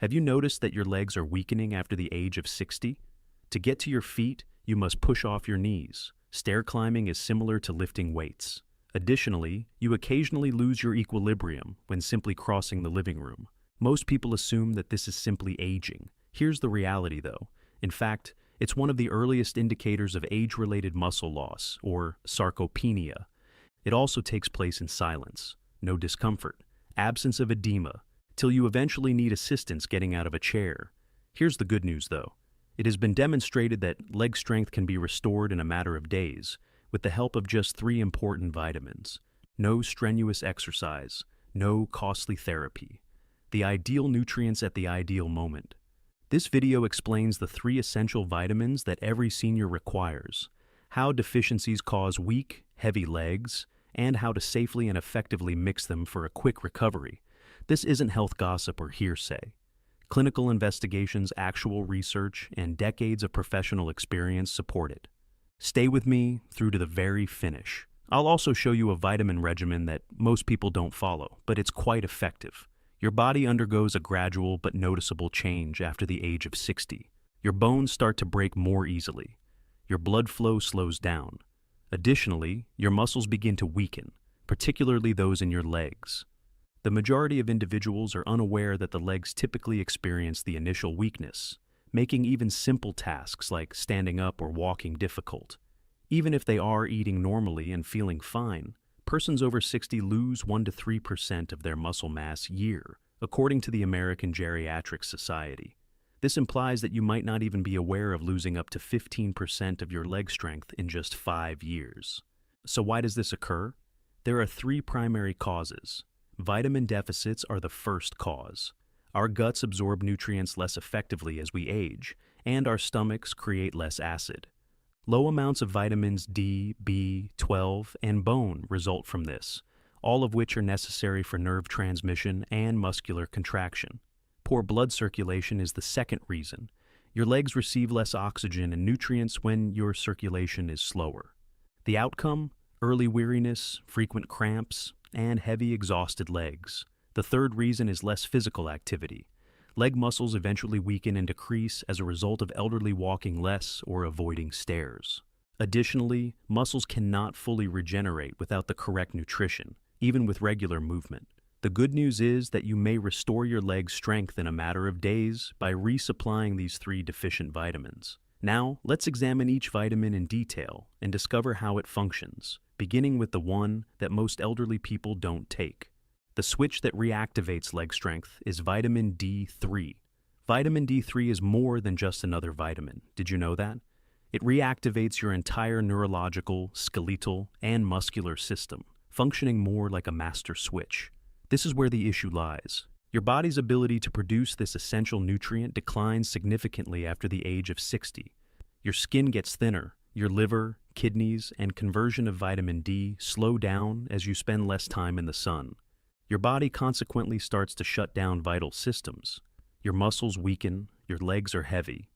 Have you noticed that your legs are weakening after the age of 60? To get to your feet, you must push off your knees. Stair climbing is similar to lifting weights. Additionally, you occasionally lose your equilibrium when simply crossing the living room. Most people assume that this is simply aging. Here's the reality, though. In fact, it's one of the earliest indicators of age-related muscle loss, or sarcopenia. It also takes place in silence, no discomfort, absence of edema, till you eventually need assistance getting out of a chair. Here's the good news, though. It has been demonstrated that leg strength can be restored in a matter of days with the help of just 3 important vitamins. No strenuous exercise, no costly therapy. The ideal nutrients at the ideal moment. This video explains the 3 essential vitamins that every senior requires, how deficiencies cause weak, heavy legs, and how to safely and effectively mix them for a quick recovery. This isn't health gossip or hearsay. Clinical investigations, actual research, and decades of professional experience support it. Stay with me through to the very finish. I'll also show you a vitamin regimen that most people don't follow, but it's quite effective. Your body undergoes a gradual but noticeable change after the age of 60. Your bones start to break more easily. Your blood flow slows down. Additionally, your muscles begin to weaken, particularly those in your legs. The majority of individuals are unaware that the legs typically experience the initial weakness, making even simple tasks like standing up or walking difficult. Even if they are eating normally and feeling fine, persons over 60 lose 1 to 3% of their muscle mass year, according to the American Geriatric Society. This implies that you might not even be aware of losing up to 15% of your leg strength in just 5 years. So why does this occur? There are 3 primary causes. Vitamin deficits are the first cause. Our guts absorb nutrients less effectively as we age, and our stomachs create less acid. Low amounts of vitamins D, B12, and bone result from this, all of which are necessary for nerve transmission and muscular contraction. Poor blood circulation is the second reason. Your legs receive less oxygen and nutrients when your circulation is slower. The outcome? Early weariness, frequent cramps, and heavy, exhausted legs. The third reason is less physical activity. Leg muscles eventually weaken and decrease as a result of elderly walking less or avoiding stairs. Additionally, muscles cannot fully regenerate without the correct nutrition, even with regular movement. The good news is that you may restore your leg's strength in a matter of days by resupplying these 3 deficient vitamins. Now, let's examine each vitamin in detail and discover how it functions, beginning with the one that most elderly people don't take. The switch that reactivates leg strength is vitamin D3. Vitamin D3 is more than just another vitamin. Did you know that? It reactivates your entire neurological, skeletal, and muscular system, functioning more like a master switch. This is where the issue lies. Your body's ability to produce this essential nutrient declines significantly after the age of 60. Your skin gets thinner, your liver, kidneys, and conversion of vitamin D slow down as you spend less time in the sun. Your body consequently starts to shut down vital systems. Your muscles weaken, your legs are heavy.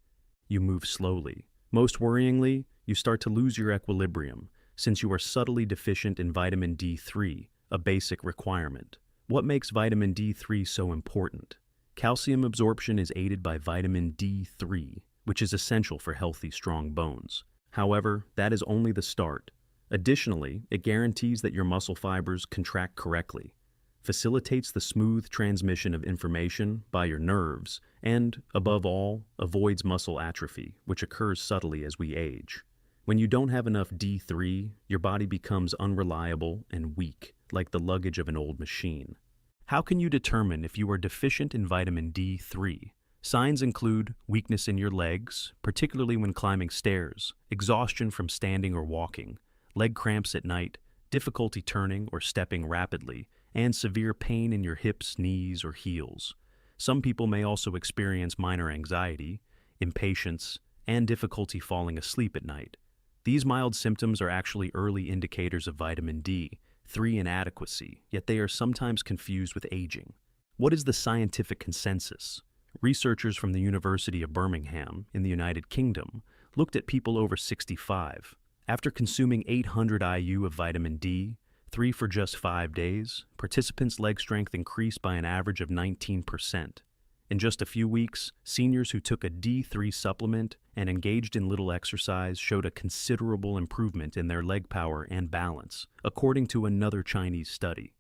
You move slowly. Most worryingly, you start to lose your equilibrium, since you are subtly deficient in vitamin D3, a basic requirement. What makes vitamin D3 so important? Calcium absorption is aided by vitamin D3, which is essential for healthy, strong bones. However, that is only the start. Additionally, it guarantees that your muscle fibers contract correctly, facilitates the smooth transmission of information by your nerves, and, above all, avoids muscle atrophy, which occurs subtly as we age. When you don't have enough D3, your body becomes unreliable and weak, like the luggage of an old machine. How can you determine if you are deficient in vitamin D3? Signs include weakness in your legs, particularly when climbing stairs, exhaustion from standing or walking, leg cramps at night, difficulty turning or stepping rapidly, and severe pain in your hips, knees, or heels. Some people may also experience minor anxiety, impatience, and difficulty falling asleep at night. These mild symptoms are actually early indicators of vitamin D3 inadequacy, yet they are sometimes confused with aging. What is the scientific consensus? Researchers from the University of Birmingham in the United Kingdom looked at people over 65. After consuming 800 IU of vitamin D3 for just 5 days, participants' leg strength increased by an average of 19%. In just a few weeks, seniors who took a D3 supplement and engaged in little exercise showed a considerable improvement in their leg power and balance, according to another Chinese study.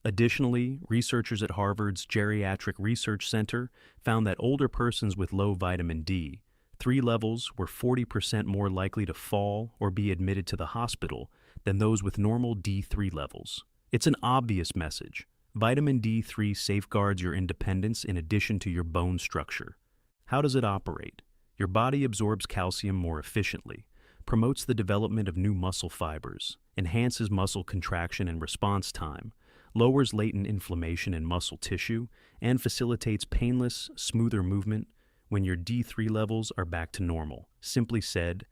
Additionally, researchers at Harvard's Geriatric Research Center found that older persons with low vitamin D3 levels were 40% more likely to fall or be admitted to the hospital than those with normal D3 levels. It's an obvious message. Vitamin D3 safeguards your independence in addition to your bone structure. How does it operate? Your body absorbs calcium more efficiently, promotes the development of new muscle fibers, enhances muscle contraction and response time, lowers latent inflammation in muscle tissue, and facilitates painless, smoother movement when your D3 levels are back to normal. Simply said,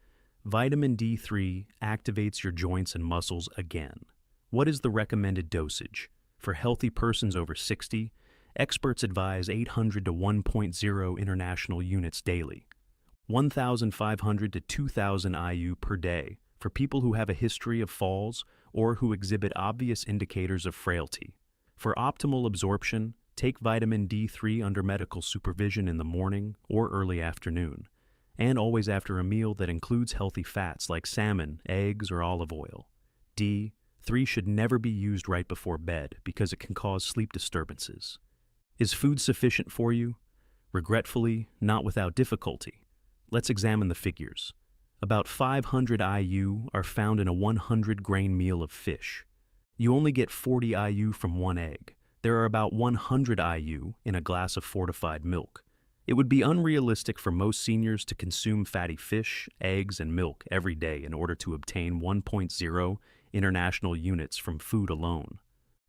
vitamin D3 activates your joints and muscles again. What is the recommended dosage? For healthy persons over 60, experts advise 800 to 1.0 international units daily, 1,500 to 2,000 IU per day for people who have a history of falls or who exhibit obvious indicators of frailty. For optimal absorption, take vitamin D3 under medical supervision in the morning or early afternoon, and always after a meal that includes healthy fats like salmon, eggs, or olive oil. D3 should never be used right before bed because it can cause sleep disturbances. Is food sufficient for you? Regretfully, not without difficulty. Let's examine the figures. About 500 IU are found in a 100-grain meal of fish. You only get 40 IU from one egg. There are about 100 IU in a glass of fortified milk. It would be unrealistic for most seniors to consume fatty fish, eggs, and milk every day in order to obtain 1.0 international units from food alone.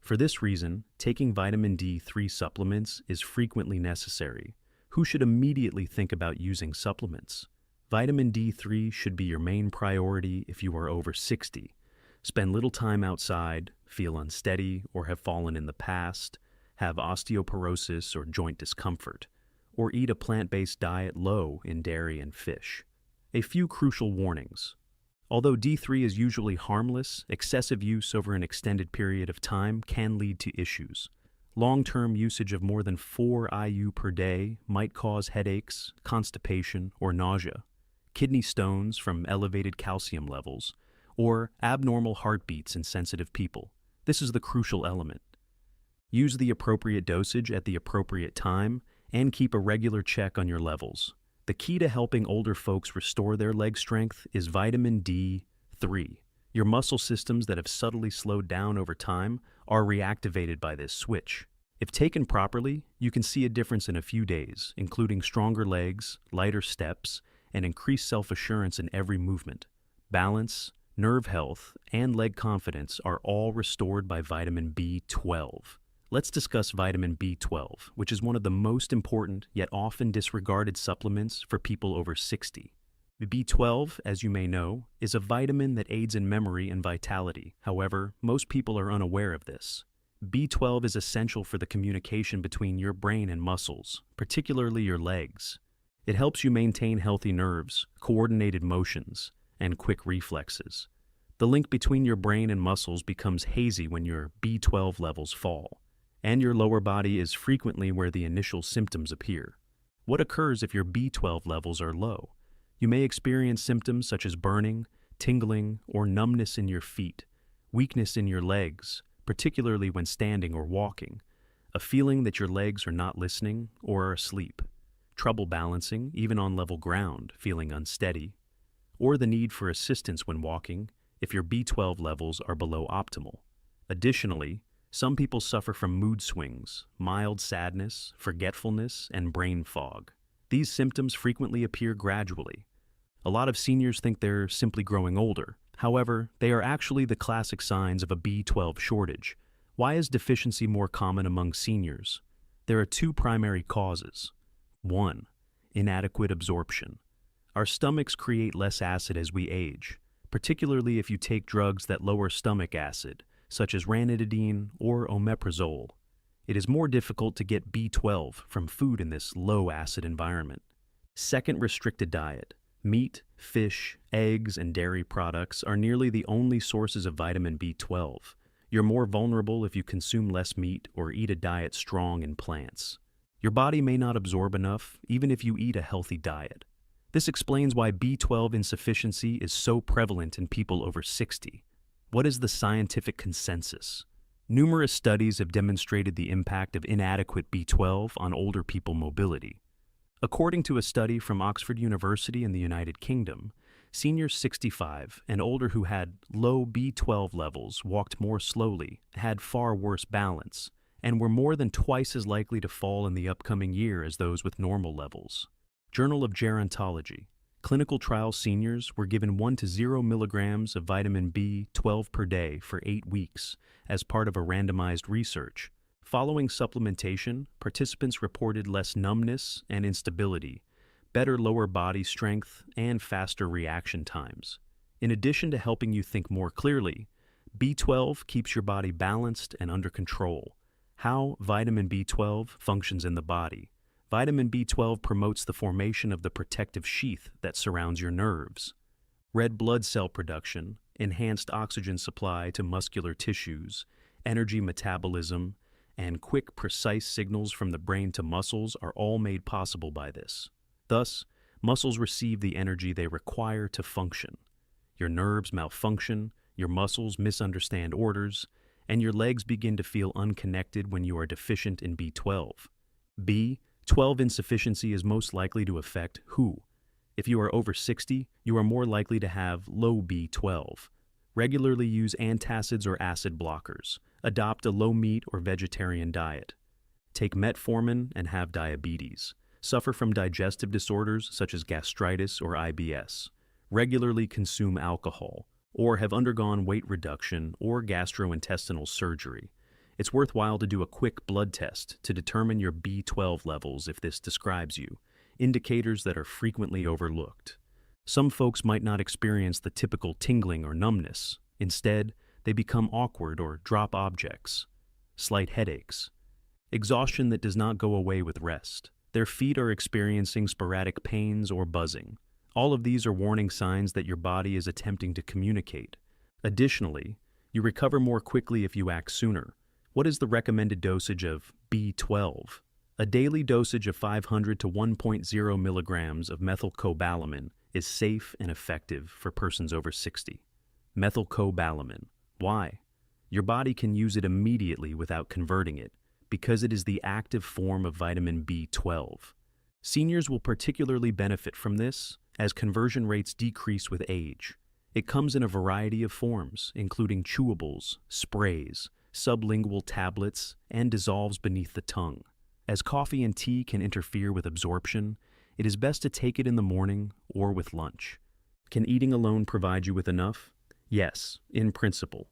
For this reason, taking vitamin D3 supplements is frequently necessary. Who should immediately think about using supplements? Vitamin D3 should be your main priority if you are over 60. Spend little time outside, feel unsteady or have fallen in the past, have osteoporosis or joint discomfort, or eat a plant-based diet low in dairy and fish. A few crucial warnings. Although D3 is usually harmless, excessive use over an extended period of time can lead to issues. Long-term usage of more than 4 IU per day might cause headaches, constipation, or nausea, kidney stones from elevated calcium levels, or abnormal heartbeats in sensitive people. This is the crucial element. Use the appropriate dosage at the appropriate time and keep a regular check on your levels. The key to helping older folks restore their leg strength is vitamin D3. Your muscle systems that have subtly slowed down over time are reactivated by this switch. If taken properly, you can see a difference in a few days, including stronger legs, lighter steps, and increased self-assurance in every movement. Balance, nerve health, and leg confidence are all restored by vitamin B12. Let's discuss vitamin B12, which is one of the most important yet often disregarded supplements for people over 60. B12, as you may know, is a vitamin that aids in memory and vitality. However, most people are unaware of this. B12 is essential for the communication between your brain and muscles, particularly your legs. It helps you maintain healthy nerves, coordinated motions, and quick reflexes. The link between your brain and muscles becomes hazy when your B12 levels fall, and your lower body is frequently where the initial symptoms appear. What occurs if your B12 levels are low? You may experience symptoms such as burning, tingling, or numbness in your feet, weakness in your legs, particularly when standing or walking, a feeling that your legs are not listening or are asleep, trouble balancing, even on level ground, feeling unsteady, or the need for assistance when walking if your B12 levels are below optimal. Additionally, some people suffer from mood swings, mild sadness, forgetfulness, and brain fog. These symptoms frequently appear gradually. A lot of seniors think they're simply growing older. However, they are actually the classic signs of a B12 shortage. Why is deficiency more common among seniors? There are two primary causes. 1. Inadequate absorption. Our stomachs create less acid as we age, particularly if you take drugs that lower stomach acid, such as ranitidine or omeprazole. It is more difficult to get B12 from food in this low-acid environment. Second, restricted diet. Meat, fish, eggs, and dairy products are nearly the only sources of vitamin B12. You're more vulnerable if you consume less meat or eat a diet strong in plants. Your body may not absorb enough, even if you eat a healthy diet. This explains why B12 insufficiency is so prevalent in people over 60. What is the scientific consensus? Numerous studies have demonstrated the impact of inadequate B12 on older people mobility. According to a study from Oxford University in the United Kingdom, seniors 65 and older who had low B12 levels walked more slowly, had far worse balance, and were more than twice as likely to fall in the upcoming year as those with normal levels. Journal of Gerontology. Clinical trial seniors were given 1 to 0 milligrams of vitamin B12 per day for 8 weeks as part of a randomized research. Following supplementation, participants reported less numbness and instability, better lower body strength, and faster reaction times. In addition to helping you think more clearly, B12 keeps your body balanced and under control. How vitamin B12 functions in the body. Vitamin B12 promotes the formation of the protective sheath that surrounds your nerves. Red blood cell production, enhanced oxygen supply to muscular tissues, energy metabolism, and quick, precise signals from the brain to muscles are all made possible by this. Thus, muscles receive the energy they require to function. Your nerves malfunction, your muscles misunderstand orders, and your legs begin to feel unconnected when you are deficient in B12. B12 insufficiency is most likely to affect who? If you are over 60, you are more likely to have low B12. Regularly use antacids or acid blockers. Adopt a low-meat or vegetarian diet. Take metformin and have diabetes. Suffer from digestive disorders such as gastritis or IBS. Regularly consume alcohol, or have undergone weight reduction or gastrointestinal surgery. It's worthwhile to do a quick blood test to determine your B12 levels if this describes you, indicators that are frequently overlooked. Some folks might not experience the typical tingling or numbness. Instead, they become awkward or drop objects. Slight headaches. Exhaustion that does not go away with rest. Their feet are experiencing sporadic pains or buzzing. All of these are warning signs that your body is attempting to communicate. Additionally, you recover more quickly if you act sooner. What is the recommended dosage of B12? A daily dosage of 500 to 1.0 milligrams of methylcobalamin is safe and effective for persons over 60. Methylcobalamin. Why? Your body can use it immediately without converting it, because it is the active form of vitamin B12. Seniors will particularly benefit from this, as conversion rates decrease with age. It comes in a variety of forms, including chewables, sprays, sublingual tablets, and dissolves beneath the tongue. As coffee and tea can interfere with absorption, it is best to take it in the morning or with lunch. Can eating alone provide you with enough? Yes, in principle.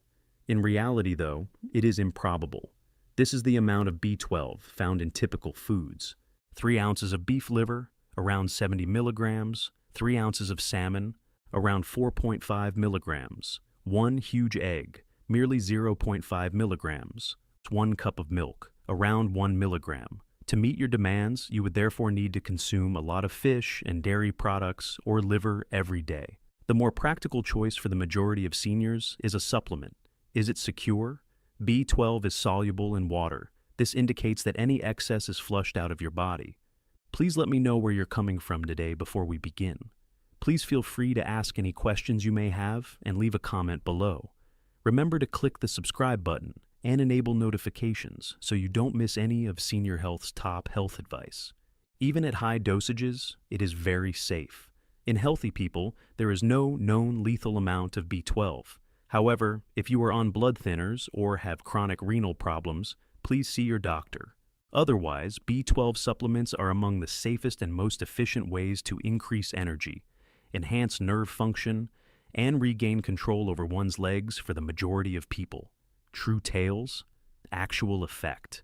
In reality, though, it is improbable. This is the amount of B12 found in typical foods. 3 ounces of beef liver, around 70 milligrams, 3 ounces of salmon, around 4.5 milligrams, 1 huge egg, merely 0.5 milligrams, 1 cup of milk, around 1 milligram. To meet your demands, you would therefore need to consume a lot of fish and dairy products or liver every day. The more practical choice for the majority of seniors is a supplement. Is it secure? B12 is soluble in water. This indicates that any excess is flushed out of your body. Please let me know where you're coming from today before we begin. Please feel free to ask any questions you may have and leave a comment below. Remember to click the subscribe button and enable notifications so you don't miss any of Senior Health's top health advice. Even at high dosages, it is very safe. In healthy people, there is no known lethal amount of B12. However, if you are on blood thinners or have chronic renal problems, please see your doctor. Otherwise, B12 supplements are among the safest and most efficient ways to increase energy, enhance nerve function, and regain control over one's legs for the majority of people. True tales, actual effect.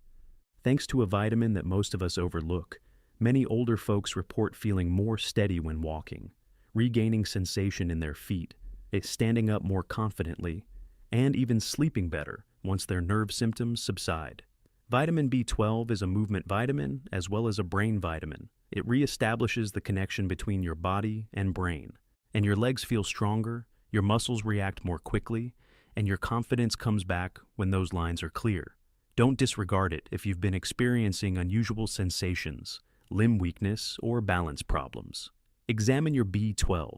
Thanks to a vitamin that most of us overlook, many older folks report feeling more steady when walking, regaining sensation in their feet, standing up more confidently, and even sleeping better once their nerve symptoms subside. Vitamin B12 is a movement vitamin as well as a brain vitamin. It reestablishes the connection between your body and brain, and your legs feel stronger, your muscles react more quickly, and your confidence comes back when those lines are clear. Don't disregard it if you've been experiencing unusual sensations, limb weakness, or balance problems. Examine your B12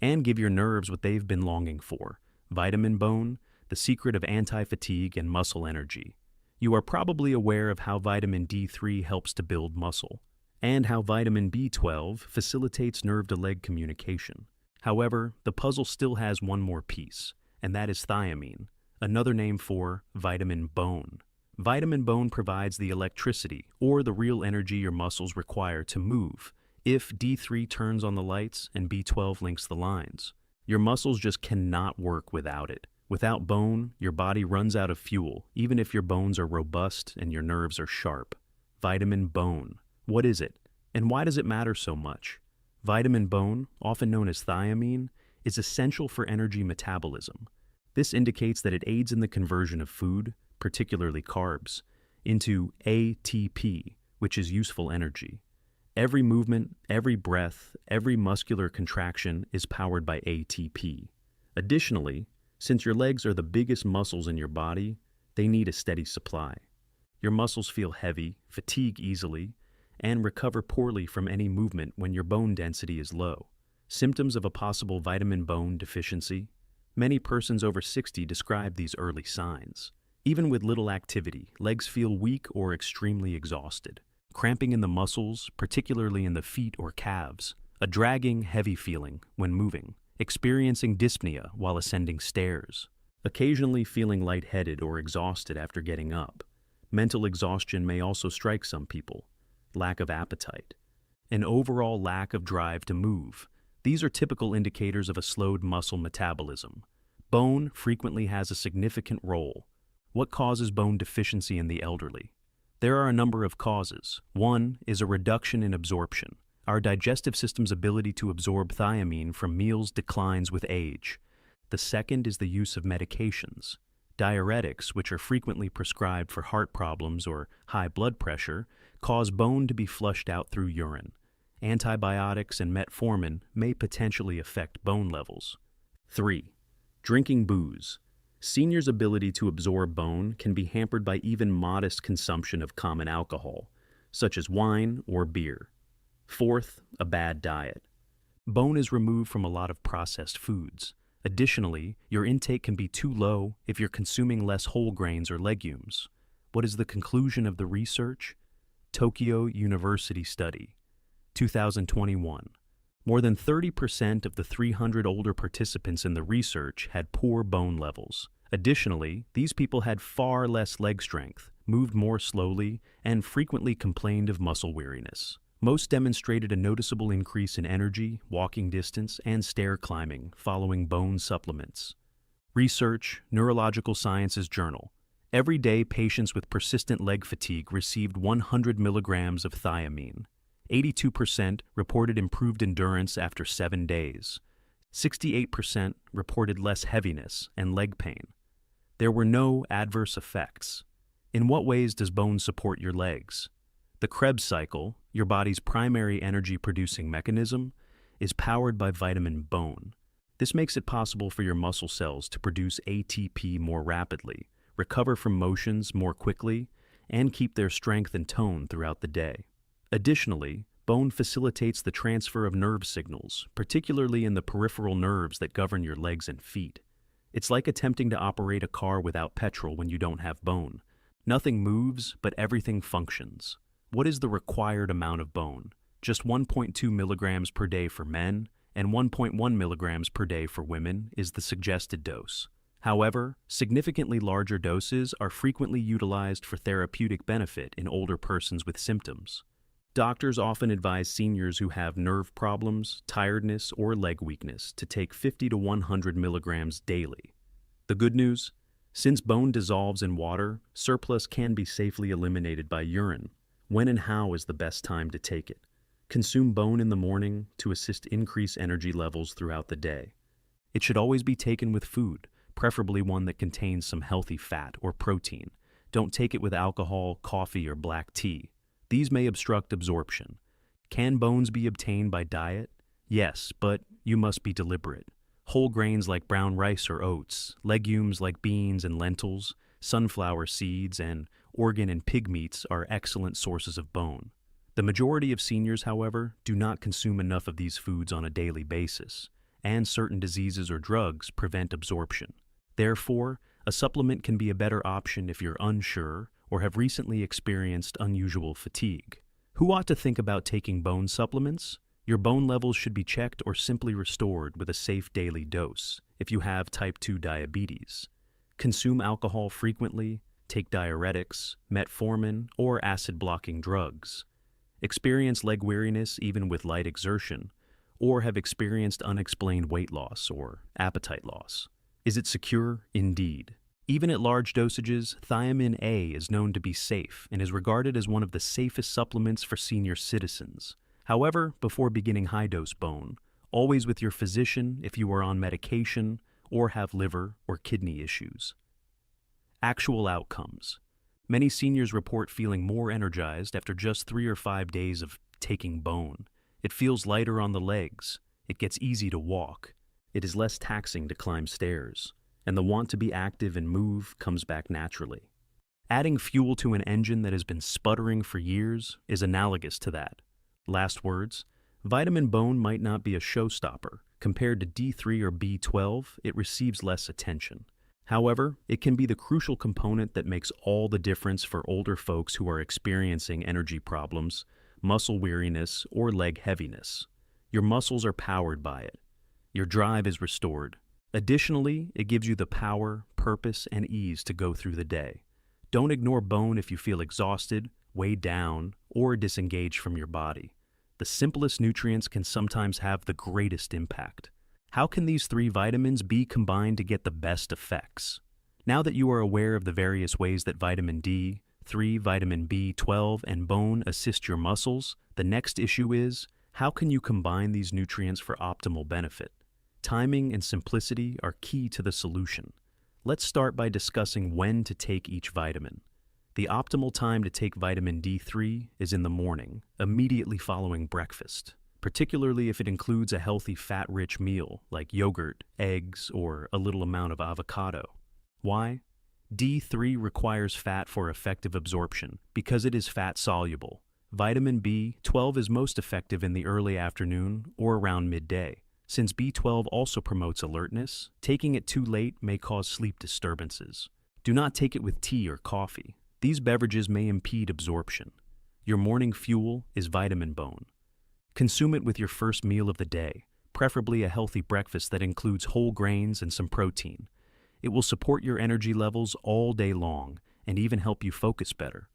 and give your nerves what they've been longing for: vitamin bone, the secret of anti-fatigue and muscle energy. You are probably aware of how vitamin D3 helps to build muscle, and how vitamin B12 facilitates nerve-to-leg communication. However, the puzzle still has one more piece, and that is thiamine, another name for vitamin bone. Vitamin bone provides the electricity, or the real energy your muscles require to move. If D3 turns on the lights and B12 links the lines, your muscles just cannot work without it. Without bone, your body runs out of fuel, even if your bones are robust and your nerves are sharp. Vitamin bone. What is it? And why does it matter so much? Vitamin bone, often known as thiamine, is essential for energy metabolism. This indicates that it aids in the conversion of food, particularly carbs, into ATP, which is useful energy. Every movement, every breath, every muscular contraction is powered by ATP. Additionally, since your legs are the biggest muscles in your body, they need a steady supply. Your muscles feel heavy, fatigue easily, and recover poorly from any movement when your bone density is low. Symptoms of a possible vitamin bone deficiency? Many persons over 60 describe these early signs. Even with little activity, legs feel weak or extremely exhausted. Cramping in the muscles, particularly in the feet or calves. A dragging, heavy feeling when moving. Experiencing dyspnea while ascending stairs. Occasionally feeling lightheaded or exhausted after getting up. Mental exhaustion may also strike some people. Lack of appetite. An overall lack of drive to move. These are typical indicators of a slowed muscle metabolism. Bone frequently has a significant role. What causes bone deficiency in the elderly? There are a number of causes. One is a reduction in absorption. Our digestive system's ability to absorb thiamine from meals declines with age. The second is the use of medications. Diuretics, which are frequently prescribed for heart problems or high blood pressure, cause bone to be flushed out through urine. Antibiotics and metformin may potentially affect bone levels. 3. Drinking booze. Seniors' ability to absorb bone can be hampered by even modest consumption of common alcohol, such as wine or beer. 4th, a bad diet. Bone is removed from a lot of processed foods. Additionally, your intake can be too low if you're consuming less whole grains or legumes. What is the conclusion of the research? Tokyo University study, 2021. More than 30% of the 300 older participants in the research had poor bone levels. Additionally, these people had far less leg strength, moved more slowly, and frequently complained of muscle weariness. Most demonstrated a noticeable increase in energy, walking distance, and stair climbing following bone supplements. Research, Neurological Sciences Journal. Every day, patients with persistent leg fatigue received 100 milligrams of thiamine. 82% reported improved endurance after 7 days. 68% reported less heaviness and leg pain. There were no adverse effects. In what ways does bone support your legs? The Krebs cycle, your body's primary energy-producing mechanism, is powered by vitamin bone. This makes it possible for your muscle cells to produce ATP more rapidly, recover from motions more quickly, and keep their strength and tone throughout the day. Additionally, bone facilitates the transfer of nerve signals, particularly in the peripheral nerves that govern your legs and feet. It's like attempting to operate a car without petrol when you don't have bone. Nothing moves, but everything functions. What is the required amount of bone? Just 1.2 milligrams per day for men and 1.1 milligrams per day for women is the suggested dose. However, significantly larger doses are frequently utilized for therapeutic benefit in older persons with symptoms. Doctors often advise seniors who have nerve problems, tiredness, or leg weakness to take 50 to 100 milligrams daily. The good news? Since bone dissolves in water, surplus can be safely eliminated by urine. When and how is the best time to take it? Consume bone in the morning to assist increase energy levels throughout the day. It should always be taken with food, preferably one that contains some healthy fat or protein. Don't take it with alcohol, coffee, or black tea. These may obstruct absorption. Can bones be obtained by diet? Yes, but you must be deliberate. Whole grains like brown rice or oats, legumes like beans and lentils, sunflower seeds, and organ, and pig meats are excellent sources of bone. The majority of seniors, however, do not consume enough of these foods on a daily basis, and certain diseases or drugs prevent absorption. Therefore, a supplement can be a better option if you're unsure or have recently experienced unusual fatigue. Who ought to think about taking bone supplements? Your bone levels should be checked or simply restored with a safe daily dose if you have type 2 diabetes. Consume alcohol frequently, take diuretics, metformin, or acid-blocking drugs. Experience leg weariness even with light exertion, or have experienced unexplained weight loss or appetite loss. Is it secure? Indeed. Even at large dosages, thiamine A is known to be safe and is regarded as one of the safest supplements for senior citizens. However, before beginning high-dose bone, always with your physician if you are on medication or have liver or kidney issues. Actual outcomes. Many seniors report feeling more energized after just 3 or 5 days of taking bone. It feels lighter on the legs, it gets easy to walk, it is less taxing to climb stairs, and the want to be active and move comes back naturally. Adding fuel to an engine that has been sputtering for years is analogous to that. Last words, vitamin bone might not be a showstopper. Compared to D3 or B12, it receives less attention. However, it can be the crucial component that makes all the difference for older folks who are experiencing energy problems, muscle weariness, or leg heaviness. Your muscles are powered by it. Your drive is restored. Additionally, it gives you the power, purpose, and ease to go through the day. Don't ignore bone if you feel exhausted, weighed down, or disengaged from your body. The simplest nutrients can sometimes have the greatest impact. How can these 3 vitamins be combined to get the best effects? Now that you are aware of the various ways that vitamin D3, vitamin B12, and bone assist your muscles, the next issue is, how can you combine these nutrients for optimal benefit? Timing and simplicity are key to the solution. Let's start by discussing when to take each vitamin. The optimal time to take vitamin D3 is in the morning, immediately following breakfast, particularly if it includes a healthy fat-rich meal like yogurt, eggs, or a little amount of avocado. Why? D3 requires fat for effective absorption because it is fat-soluble. Vitamin B12 is most effective in the early afternoon or around midday. Since B12 also promotes alertness, taking it too late may cause sleep disturbances. Do not take it with tea or coffee. These beverages may impede absorption. Your morning fuel is vitamin bone. Consume it with your first meal of the day, preferably a healthy breakfast that includes whole grains and some protein. It will support your energy levels all day long and even help you focus better.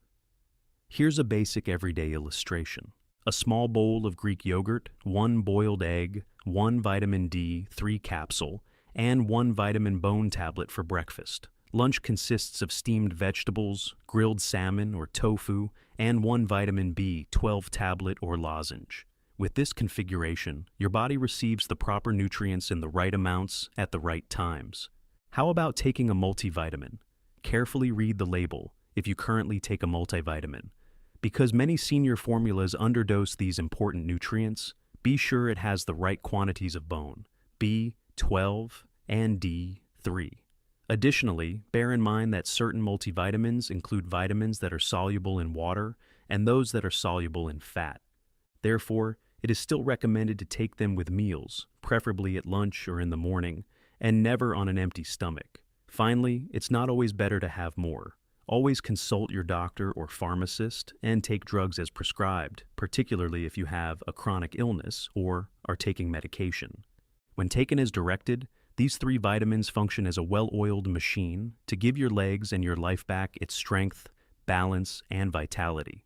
Here's a basic everyday illustration. A small bowl of Greek yogurt, 1 boiled egg, 1 vitamin D3 capsule, and 1 vitamin bone tablet for breakfast. Lunch consists of steamed vegetables, grilled salmon or tofu, and 1 vitamin B12 tablet or lozenge. With this configuration, your body receives the proper nutrients in the right amounts at the right times. How about taking a multivitamin? Carefully read the label if you currently take a multivitamin. Because many senior formulas underdose these important nutrients, be sure it has the right quantities of bone, B12 and D3. Additionally, bear in mind that certain multivitamins include vitamins that are soluble in water and those that are soluble in fat. Therefore, it is still recommended to take them with meals, preferably at lunch or in the morning, and never on an empty stomach. Finally, it's not always better to have more. Always consult your doctor or pharmacist and take drugs as prescribed, particularly if you have a chronic illness or are taking medication. When taken as directed, these 3 vitamins function as a well-oiled machine to give your legs and your life back its strength, balance, and vitality.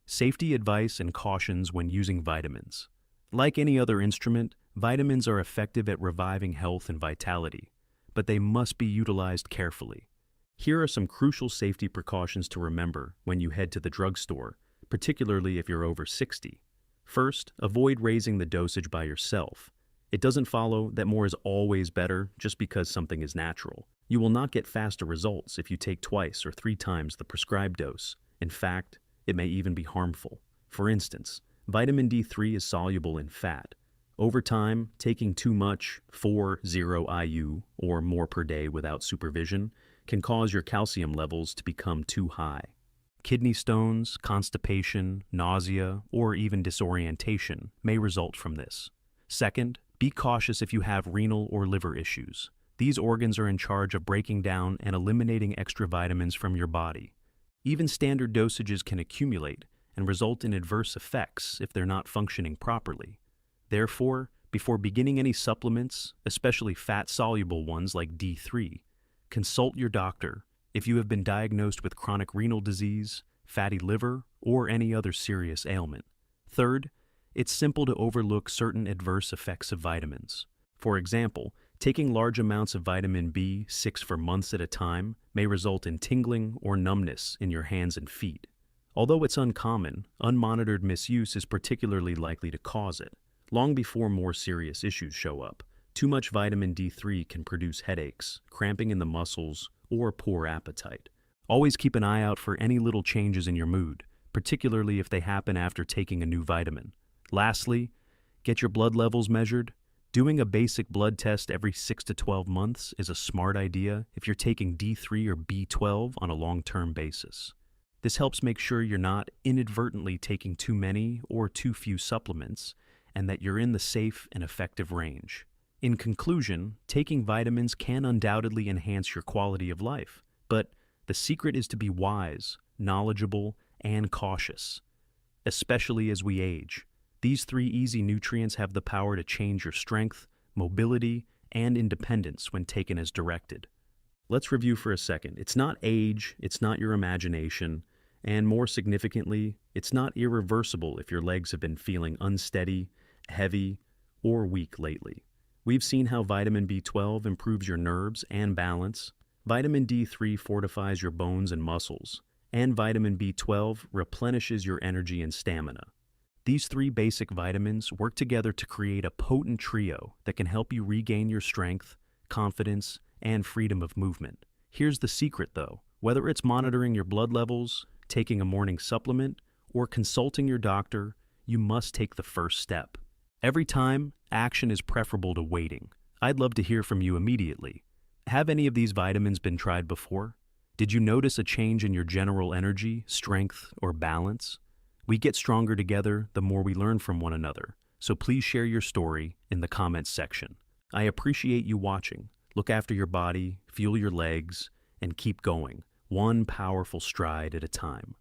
Safety advice and cautions when using vitamins. Like any other instrument, vitamins are effective at reviving health and vitality, but they must be utilized carefully. Here are some crucial safety precautions to remember when you head to the drugstore, particularly if you're over 60. First, avoid raising the dosage by yourself. It doesn't follow that more is always better just because something is natural. You will not get faster results if you take 2 or 3 times the prescribed dose. In fact, it may even be harmful. For instance, vitamin D3 is soluble in fat. Over time, taking too much, 4.0 IU or more per day without supervision, can cause your calcium levels to become too high. Kidney stones, constipation, nausea, or even disorientation may result from this. Second, be cautious if you have renal or liver issues. These organs are in charge of breaking down and eliminating extra vitamins from your body. Even standard dosages can accumulate and result in adverse effects if they're not functioning properly. Therefore, before beginning any supplements, especially fat-soluble ones like D3, consult your doctor if you have been diagnosed with chronic renal disease, fatty liver, or any other serious ailment. Third, it's simple to overlook certain adverse effects of vitamins. For example, taking large amounts of vitamin B6 for months at a time may result in tingling or numbness in your hands and feet. Although it's uncommon, unmonitored misuse is particularly likely to cause it. Long before more serious issues show up, too much vitamin D3 can produce headaches, cramping in the muscles, or poor appetite. Always keep an eye out for any little changes in your mood, particularly if they happen after taking a new vitamin. Lastly, get your blood levels measured. Doing a basic blood test every 6 to 12 months is a smart idea if you're taking D3 or B12 on a long-term basis. This helps make sure you're not inadvertently taking too many or too few supplements, and that you're in the safe and effective range. In conclusion, taking vitamins can undoubtedly enhance your quality of life, but the secret is to be wise, knowledgeable, and cautious. Especially as we age, these 3 easy nutrients have the power to change your strength, mobility, and independence when taken as directed. Let's review for a second. It's not age, it's not your imagination, and more significantly, it's not irreversible if your legs have been feeling unsteady, heavy, or weak lately. We've seen how vitamin B12 improves your nerves and balance, vitamin D3 fortifies your bones and muscles, and vitamin B12 replenishes your energy and stamina. These 3 basic vitamins work together to create a potent trio that can help you regain your strength, confidence, and freedom of movement. Here's the secret though. Whether it's monitoring your blood levels, taking a morning supplement, or consulting your doctor, you must take the first step. Every time, action is preferable to waiting. I'd love to hear from you immediately. Have any of these vitamins been tried before? Did you notice a change in your general energy, strength, or balance? We get stronger together the more we learn from one another, so please share your story in the comments section. I appreciate you watching. Look after your body, fuel your legs, and keep going, one powerful stride at a time.